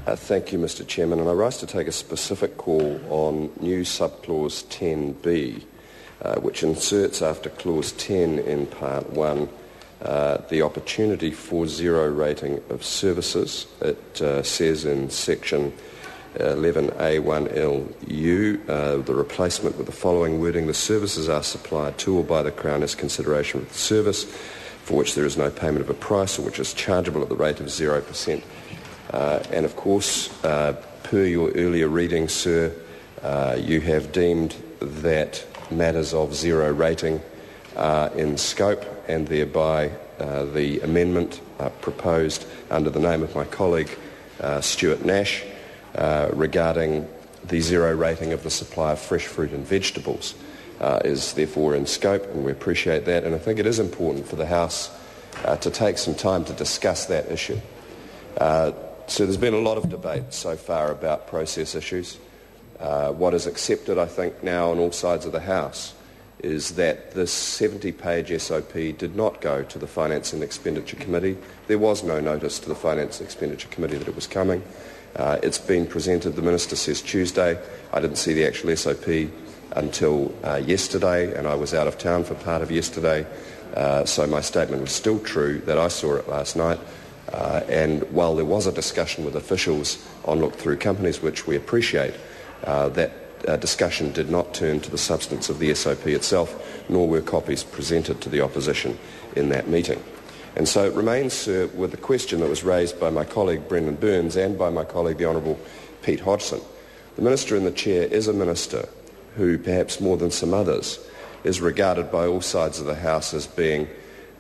Thank you, Mr Chairman. And I rise to take a specific call on new subclause 10B, which inserts after clause 10 in part 1 the opportunity for zero rating of services. It says in section 11A1LU, the replacement with the following wording: the services are supplied to or by the Crown as consideration of the service for which there is no payment of a price or which is chargeable at the rate of 0%. And of course, per your earlier reading, sir, you have deemed that matters of zero rating are in scope, and thereby the amendment proposed under the name of my colleague Stuart Nash regarding the zero rating of the supply of fresh fruit and vegetables is therefore in scope, and we appreciate that. And I think it is important for the House to take some time to discuss that issue. So there's been a lot of debate so far about process issues. What is accepted, I think, now on all sides of the House is that this 70-page SOP did not go to the Finance and Expenditure Committee. There was no notice to the Finance and Expenditure Committee that it was coming. It's been presented, the Minister says Tuesday. I didn't see the actual SOP until yesterday, and I was out of town for part of yesterday. So my statement was still true that I saw it last night. And while there was a discussion with officials on look-through companies, which we appreciate, that discussion did not turn to the substance of the SOP itself, nor were copies presented to the opposition in that meeting. And so it remains, sir, with the question that was raised by my colleague Brendan Burns and by my colleague the Honourable Pete Hodgson. The Minister in the Chair is a Minister who, perhaps more than some others, is regarded by all sides of the House as being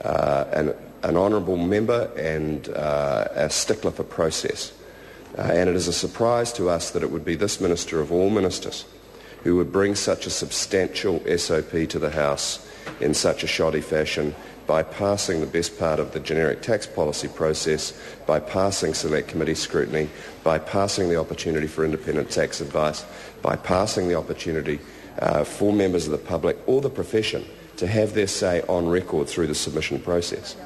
an honourable member and a stickler for process. And it is a surprise to us that it would be this Minister of all ministers who would bring such a substantial SOP to the House in such a shoddy fashion, bypassing the best part of the generic tax policy process, bypassing select committee scrutiny, bypassing the opportunity for independent tax advice, bypassing the opportunity for members of the public or the profession to have their say on record through the submission process.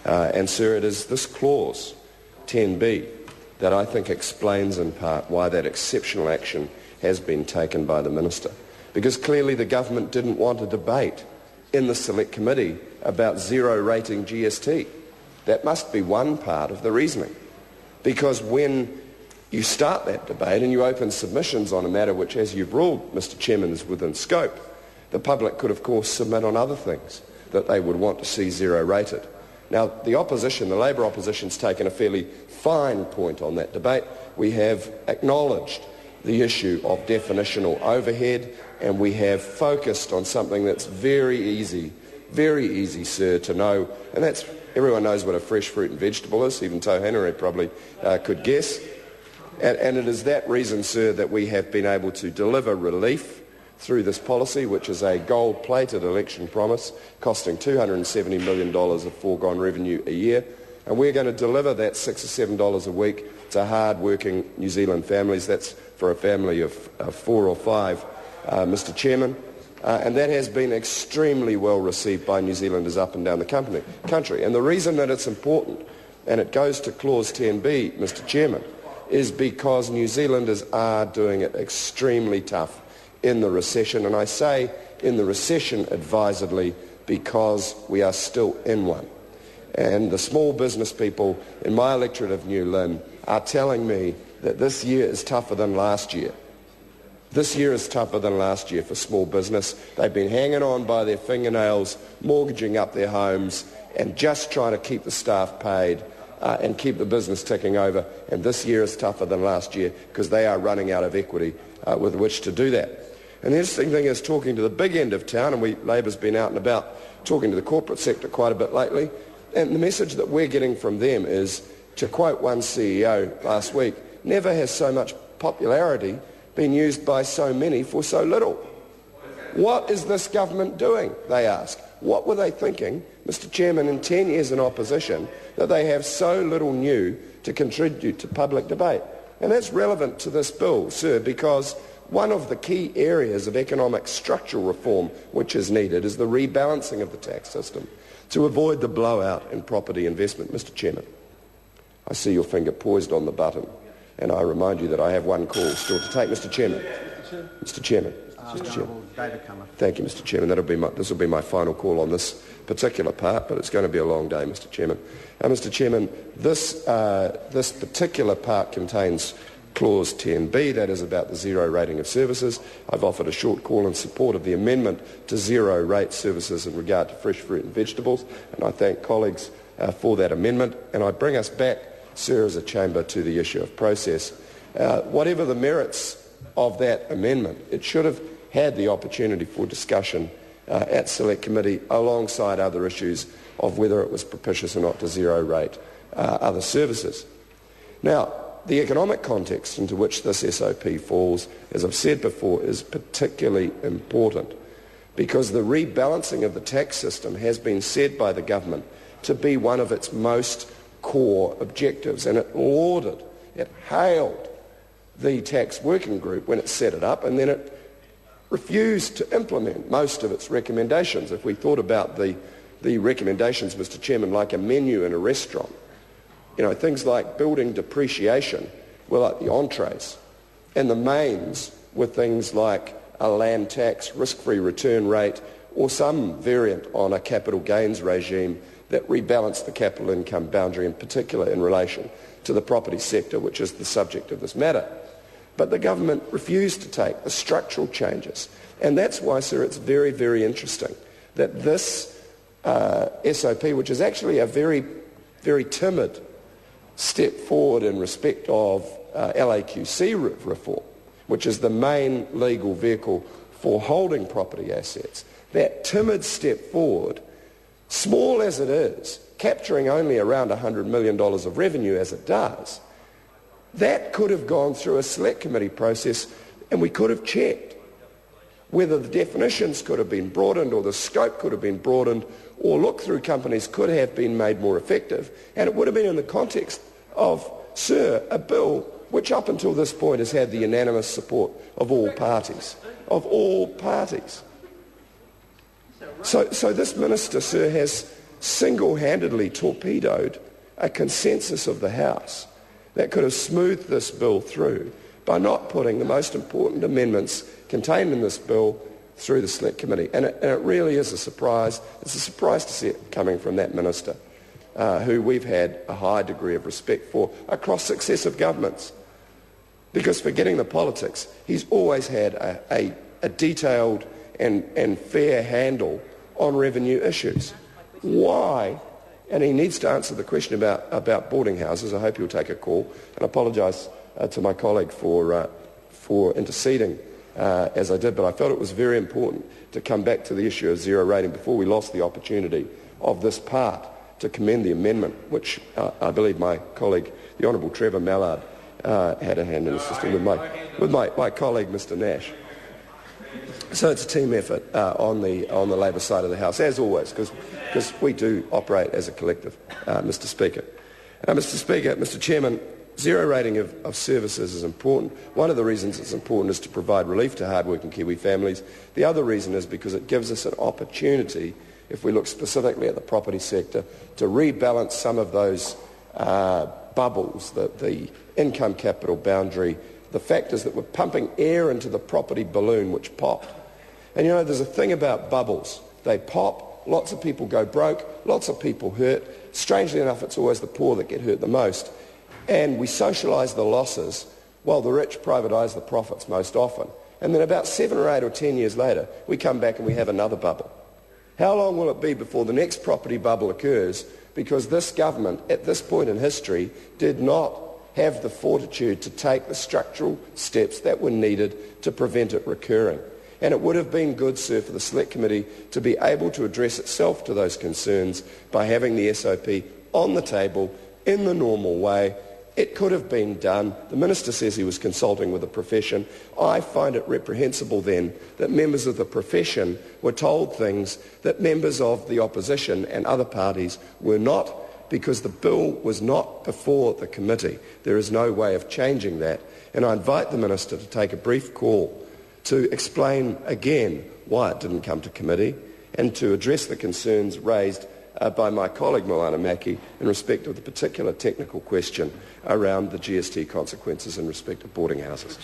And, sir, it is this clause, 10B, that I think explains in part why that exceptional action has been taken by the Minister. Because clearly the government didn't want a debate in the Select Committee about zero rating GST. That must be one part of the reasoning. Because when you start that debate and you open submissions on a matter which, as you've ruled, Mr Chairman, is within scope, the public could, of course, submit on other things that they would want to see zero rated. Now, the opposition, the Labour opposition, has taken a fairly fine point on that debate. We have acknowledged the issue of definitional overhead, and we have focused on something that's very easy, sir, to know, and that's everyone knows what a fresh fruit and vegetable is, even Toh Henry probably could guess. And it is that reason, sir, that we have been able to deliver relief through this policy, which is a gold-plated election promise costing $270 million of foregone revenue a year. And we're going to deliver that $6 or $7 a week to hard-working New Zealand families. That's for a family of 4 or 5, Mr Chairman. And that has been extremely well received by New Zealanders up and down the country. And the reason that it's important, and it goes to clause 10B, Mr Chairman, is because New Zealanders are doing it extremely tough in the recession, and I say in the recession advisedly because we are still in one. And the small business people in my electorate of New Lynn are telling me that this year is tougher than last year. This year is tougher than last year for small business. They've been hanging on by their fingernails, mortgaging up their homes, and just trying to keep the staff paid and keep the business ticking over. And this year is tougher than last year because they are running out of equity with which to do that. And the interesting thing is, talking to the big end of town, and Labour's been out and about talking to the corporate sector quite a bit lately, and the message that we're getting from them is, to quote one CEO last week, never has so much popularity been used by so many for so little. What is this government doing, they ask. What were they thinking, Mr Chairman, in 10 years in opposition, that they have so little new to contribute to public debate? And that's relevant to this bill, sir, because one of the key areas of economic structural reform which is needed is the rebalancing of the tax system to avoid the blowout in property investment. Mr Chairman, I see your finger poised on the button. And I remind you that I have one call still to take. Mr Chairman. Mr Chairman. Mr Chairman. Thank you, Mr Chairman. This will be my final call on this particular part, but it's going to be a long day, Mr Chairman. Mr Chairman, this particular part contains Clause 10B, that is about the zero rating of services. I've offered a short call in support of the amendment to zero rate services in regard to fresh fruit and vegetables, and I thank colleagues for that amendment. And I bring us back, sir, as a chamber to the issue of process. Whatever the merits of that amendment, it should have had the opportunity for discussion at Select Committee alongside other issues of whether it was propitious or not to zero rate other services. Now, the economic context into which this SOP falls, as I've said before, is particularly important because the rebalancing of the tax system has been said by the government to be one of its most core objectives, and it lauded, it hailed the tax working group when it set it up, and then it refused to implement most of its recommendations. If we thought about the recommendations, Mr Chairman, like a menu in a restaurant, things like building depreciation were like the entrees, and the mains were things like a land tax, risk-free return rate, or some variant on a capital gains regime that rebalanced the capital income boundary, in particular in relation to the property sector, which is the subject of this matter. But the government refused to take the structural changes, and that's why, sir, it's very, very interesting that this SOP, which is actually a very, very timid step forward in respect of LAQC reform, which is the main legal vehicle for holding property assets, that timid step forward, small as it is, capturing only around $100 million of revenue as it does, that could have gone through a Select Committee process, and we could have checked whether the definitions could have been broadened or the scope could have been broadened, or look-through companies could have been made more effective, and it would have been in the context of, sir, a bill which up until this point has had the unanimous support of all parties. Of all parties. So this minister, sir, has single-handedly torpedoed a consensus of the House that could have smoothed this bill through by not putting the most important amendments contained in this bill through the Select Committee. And it really is a surprise. It's a surprise to see it coming from that minister, who we've had a high degree of respect for across successive governments. Because forgetting the politics, he's always had a detailed and fair handle on revenue issues. Why? And he needs to answer the question about boarding houses. I hope he'll take a call. And I apologise to my colleague for interceding as I did, but I felt it was very important to come back to the issue of zero rating before we lost the opportunity of this part to commend the amendment, which I believe my colleague, the Honourable Trevor Mallard, had a hand in assisting with my colleague, Mr Nash. So it's a team effort on the Labor side of the House, as always, because we do operate as a collective, Mr Speaker. Mr Chairman, zero rating of services is important. One of the reasons it's important is to provide relief to hard-working Kiwi families. The other reason is because it gives us an opportunity, if we look specifically at the property sector, to rebalance some of those bubbles, the income capital boundary, the factors that were pumping air into the property balloon which popped. And there's a thing about bubbles. They pop, lots of people go broke, lots of people hurt. Strangely enough, it's always the poor that get hurt the most. And we socialise the losses while the rich privatise the profits most often. And then about 7 or 8 or 10 years later, we come back and we have another bubble. How long will it be before the next property bubble occurs? Because this government, at this point in history, did not have the fortitude to take the structural steps that were needed to prevent it recurring. And it would have been good, sir, for the Select Committee to be able to address itself to those concerns by having the SOP on the table in the normal way. It could have been done. The Minister says he was consulting with the profession. I find it reprehensible then that members of the profession were told things that members of the opposition and other parties were not, because the bill was not before the committee. There is no way of changing that. And I invite the Minister to take a brief call to explain again why it didn't come to committee and to address the concerns raised by my colleague Moana Maki in respect of the particular technical question around the GST consequences in respect of boarding houses.